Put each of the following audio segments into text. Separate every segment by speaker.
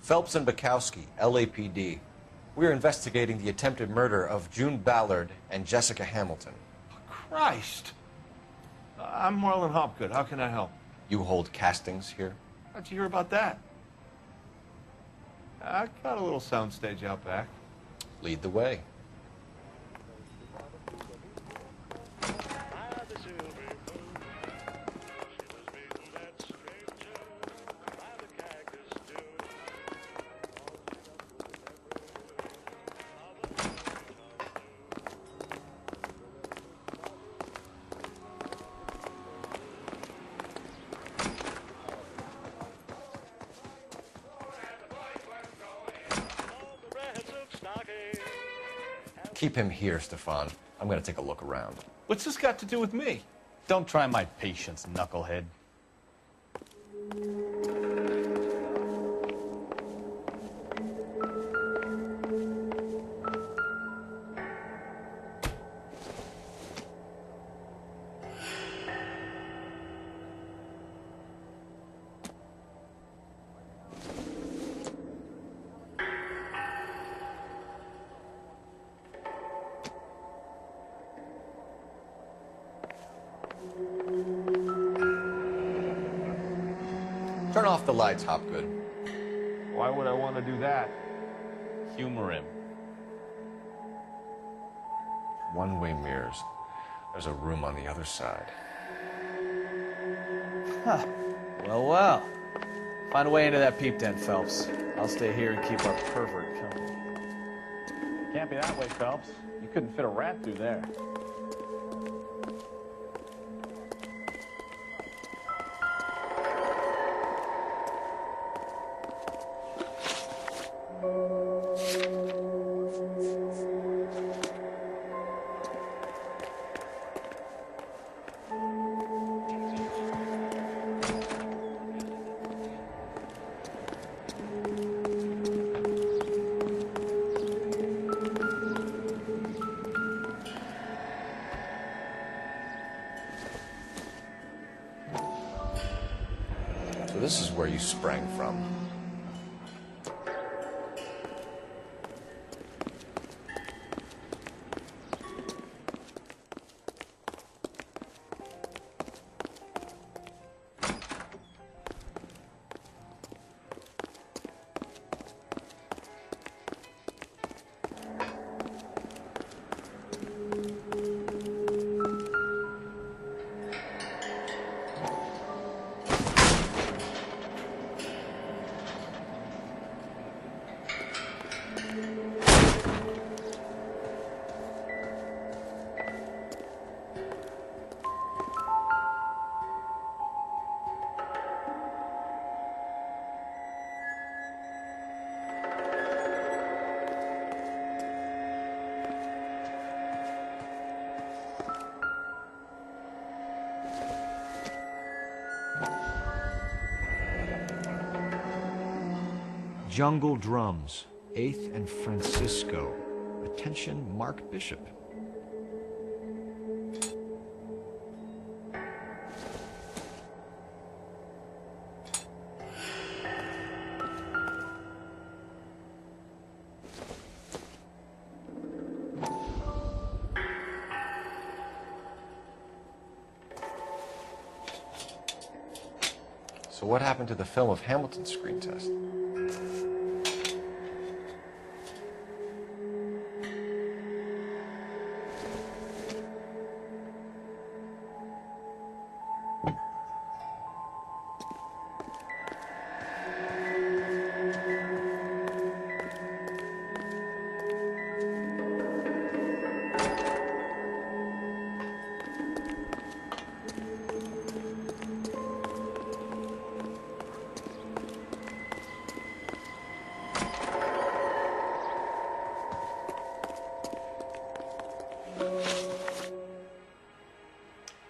Speaker 1: Phelps and Bukowski, LAPD. We are investigating the attempted murder of June Ballard and Jessica Hamilton.
Speaker 2: Christ! I'm Marlon Hopgood. How can I help?
Speaker 1: You hold castings here?
Speaker 2: How'd you hear about that? I got a little soundstage out back.
Speaker 1: Lead the way. Keep him here, Stefan. I'm going to take a look around.
Speaker 2: What's this got to do with me?
Speaker 3: Don't try my patience, knucklehead.
Speaker 1: Turn off the lights, Hopgood.
Speaker 2: Why would I want to do that?
Speaker 3: Humor him.
Speaker 1: One-way mirrors. There's a room on the other side.
Speaker 3: Huh. Well, well. Find a way into that peep den, Phelps. I'll stay here and keep our pervert company. Can't be that way, Phelps. You couldn't fit a rat through there.
Speaker 1: So this is where you sprang from. Jungle Drums, 8th and Francisco. Attention, Mark Bishop. So what happened to the film of Hamilton's screen test?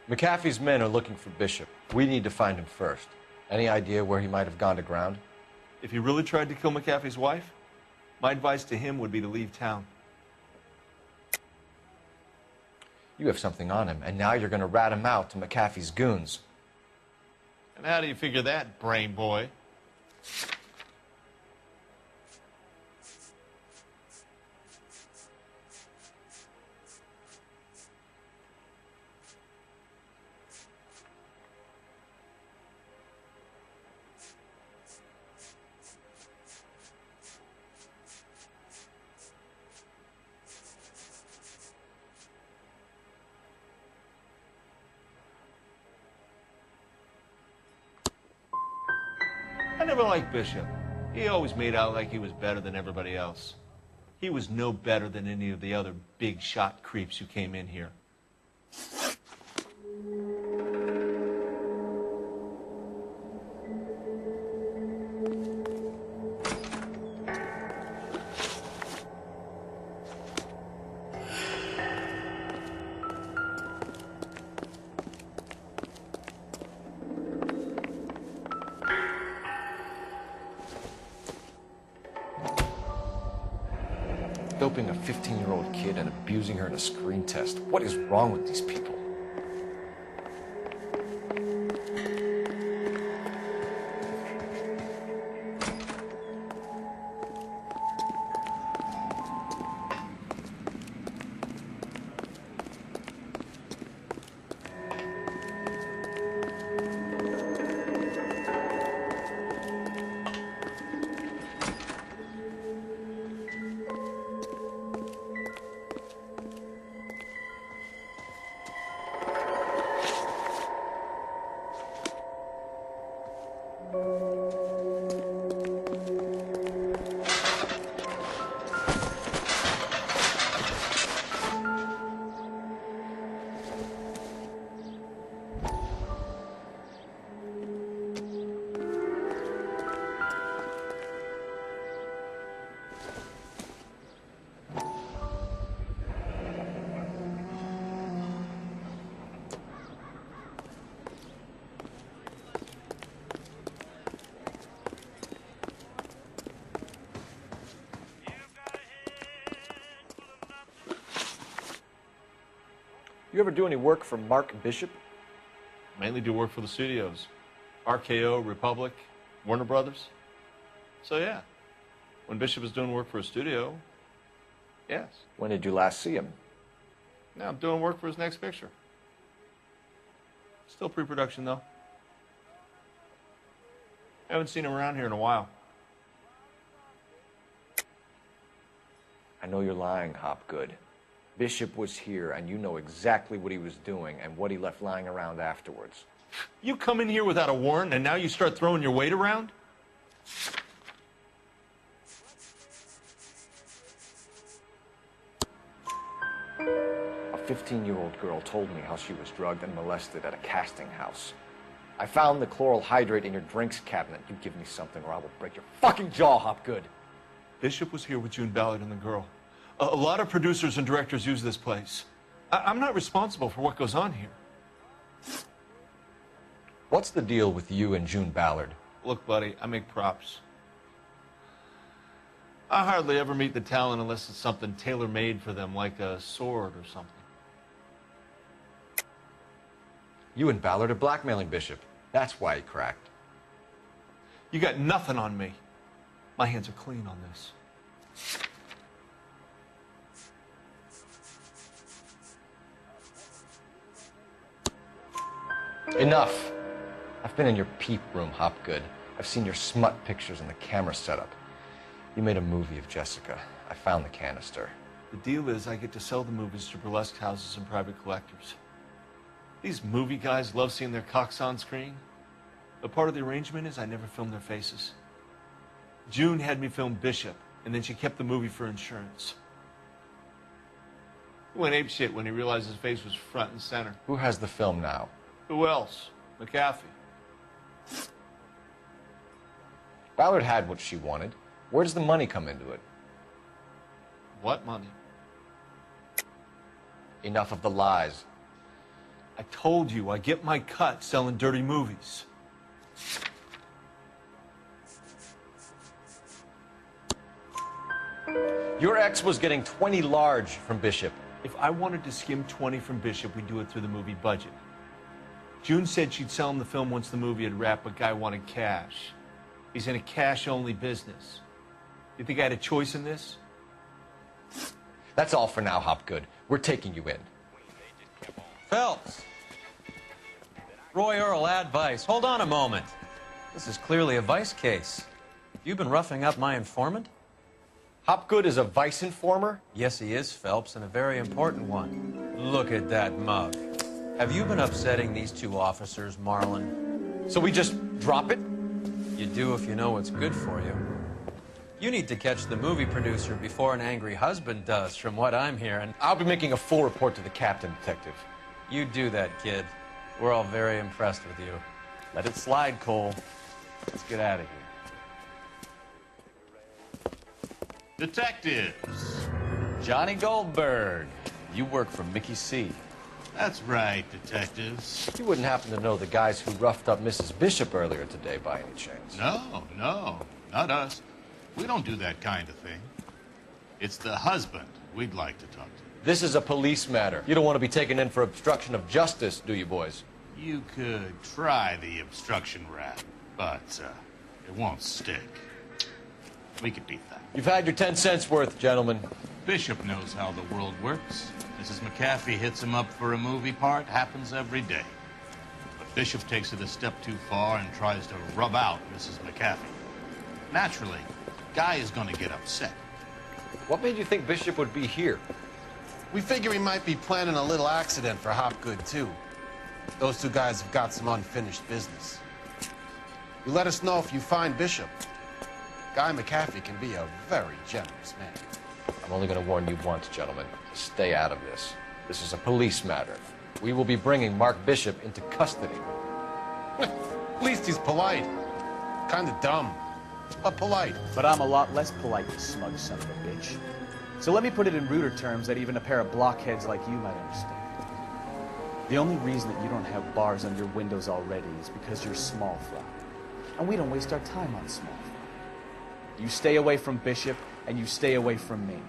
Speaker 1: McAfee's men are looking for Bishop. We need to find him first. Any idea where he might have gone to ground?
Speaker 2: If he really tried to kill McAfee's wife, my advice to him would be to leave town.
Speaker 1: You have something on him, and now you're going to rat him out to McAfee's goons.
Speaker 2: And how do you figure that, brain boy? never liked Bishop. He always made out like he was better than everybody else. He was no better than any of the other big shot creeps who came in here.
Speaker 1: Doping a 15-year-old kid and abusing her in a screen test. What is wrong with these people? You ever do any work for Mark Bishop?
Speaker 2: Mainly do work for the studios. RKO, Republic, Warner Brothers. So yeah, when Bishop was doing work for a studio, yes.
Speaker 1: When did you last see him?
Speaker 2: Now I'm doing work for his next picture. Still pre-production though. Haven't seen him around here in a while.
Speaker 1: I know you're lying, Hopgood. Bishop was here, and you know exactly what he was doing and what he left lying around afterwards.
Speaker 2: You come in here without a warrant, and now you start throwing your weight around?
Speaker 1: A 15-year-old girl told me how she was drugged and molested at a casting house. I found the chloral hydrate in your drinks cabinet. You give me something or I will break your fucking jaw, Hopgood.
Speaker 2: Bishop was here with June Ballard and the girl. A lot of producers and directors use this place. I'm not responsible for what goes on here.
Speaker 1: What's the deal with you and June Ballard?
Speaker 2: Look, buddy, I make props. I hardly ever meet the talent unless it's something tailor-made for them, like a sword or something.
Speaker 1: You and Ballard are blackmailing Bishop. That's why he cracked.
Speaker 2: You got nothing on me. My hands are clean on this.
Speaker 1: Enough. I've been in your peep room, Hopgood. I've seen your smut pictures and the camera setup. You made a movie of Jessica. I found the canister.
Speaker 2: The deal is I get to sell the movies to burlesque houses and private collectors. These movie guys love seeing their cocks on screen. But part of the arrangement is I never film their faces. June had me film Bishop, and then she kept the movie for insurance. He went apeshit when he realized his face was front and center.
Speaker 1: Who has the film now?
Speaker 2: Who else? McAfee.
Speaker 1: Ballard had what she wanted. Where does the money come into it?
Speaker 2: What money?
Speaker 1: Enough of the lies.
Speaker 2: I told you, I get my cut selling dirty movies.
Speaker 1: Your ex was getting 20 large from Bishop.
Speaker 2: If I wanted to skim 20 from Bishop, we'd do it through the movie budget. June said she'd sell him the film once the movie had wrapped, but Guy wanted cash. He's in a cash-only business. You think I had a choice in this?
Speaker 1: That's all for now, Hopgood. We're taking you in.
Speaker 4: Phelps. Roy Earl, advice. Hold on a moment. This is clearly a vice case. You've been roughing up my informant?
Speaker 1: Hopgood is a vice informer?
Speaker 4: Yes, he is, Phelps, and a very important one. Look at that mug. Have you been upsetting these two officers, Marlin?
Speaker 1: So we just drop it?
Speaker 4: You do if you know what's good for you. You need to catch the movie producer before an angry husband does, from what I'm hearing.
Speaker 1: I'll be making a full report to the captain, Detective.
Speaker 4: You do that, kid. We're all very impressed with you.
Speaker 3: Let it slide, Cole. Let's get out of here.
Speaker 5: Detectives.
Speaker 3: Johnny Goldberg. You work for Mickey C.
Speaker 5: That's right, detectives.
Speaker 1: You wouldn't happen to know the guys who roughed up Mrs. Bishop earlier today, by any chance?
Speaker 5: No, not us. We don't do that kind of thing. It's the husband we'd like to talk to.
Speaker 1: This is a police matter. You don't want to be taken in for obstruction of justice, do you, boys?
Speaker 5: You could try the obstruction rap, but it won't stick. We could beat that.
Speaker 1: You've had your 10 cents worth, gentlemen.
Speaker 5: Bishop knows how the world works. Mrs. McAfee hits him up for a movie part. Happens every day. But Bishop takes it a step too far and tries to rub out Mrs. McAfee. Naturally, Guy is going to get upset.
Speaker 1: What made you think Bishop would be here?
Speaker 6: We figure he might be planning a little accident for Hopgood, too. Those two guys have got some unfinished business. You let us know if you find Bishop. Guy McAfee can be a very generous man.
Speaker 1: I'm only going to warn you once, gentlemen. Stay out of this. This is a police matter. We will be bringing Mark Bishop into custody.
Speaker 6: At least he's polite. Kind of dumb, but polite.
Speaker 3: But I'm a lot less polite, you smug son of a bitch. So let me put it in ruder terms that even a pair of blockheads like you might understand. The only reason that you don't have bars on your windows already is because you're small fry. And we don't waste our time on small fry. You stay away from Bishop, and you stay away from me.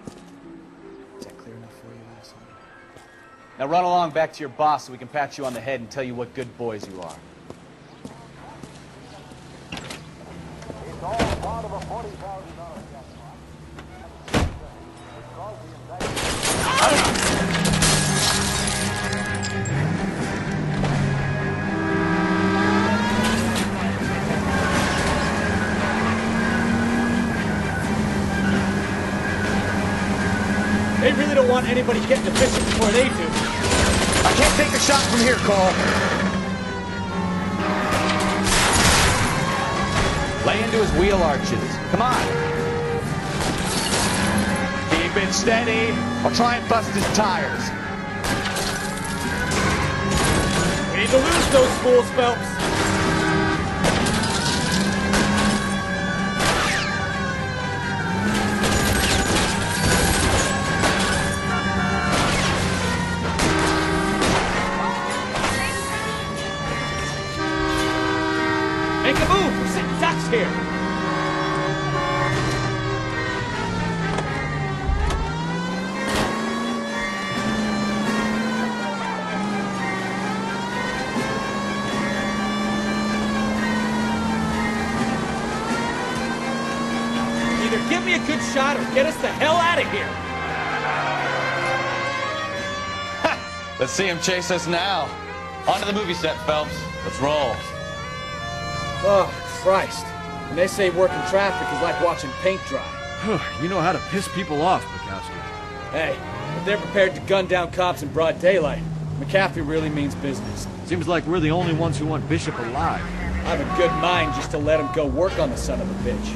Speaker 3: Is that clear enough for you, asshole? Now run along back to your boss so we can pat you on the head and tell you what good boys you are.
Speaker 7: It's all part of a $40,000
Speaker 8: They really don't want anybody getting to Bishop before they do. I can't take a shot from here, Cole.
Speaker 3: Lay into his wheel arches. Come on. Keep it steady. I'll try and bust his tires.
Speaker 8: We need to lose those fools, Phelps. Make a move! We're sitting ducks here! Either give me a good shot or get us the hell out of here!
Speaker 3: Let's see him chase us now. Onto the movie set, Phelps. Let's roll.
Speaker 8: Oh, Christ. When they say working traffic is like watching paint dry.
Speaker 2: You know how to piss people off, Bukowski.
Speaker 8: Hey, if they're prepared to gun down cops in broad daylight, McAfee really means business.
Speaker 2: Seems like we're the only ones who want Bishop alive.
Speaker 8: I have a good mind just to let him go work on the son of a bitch.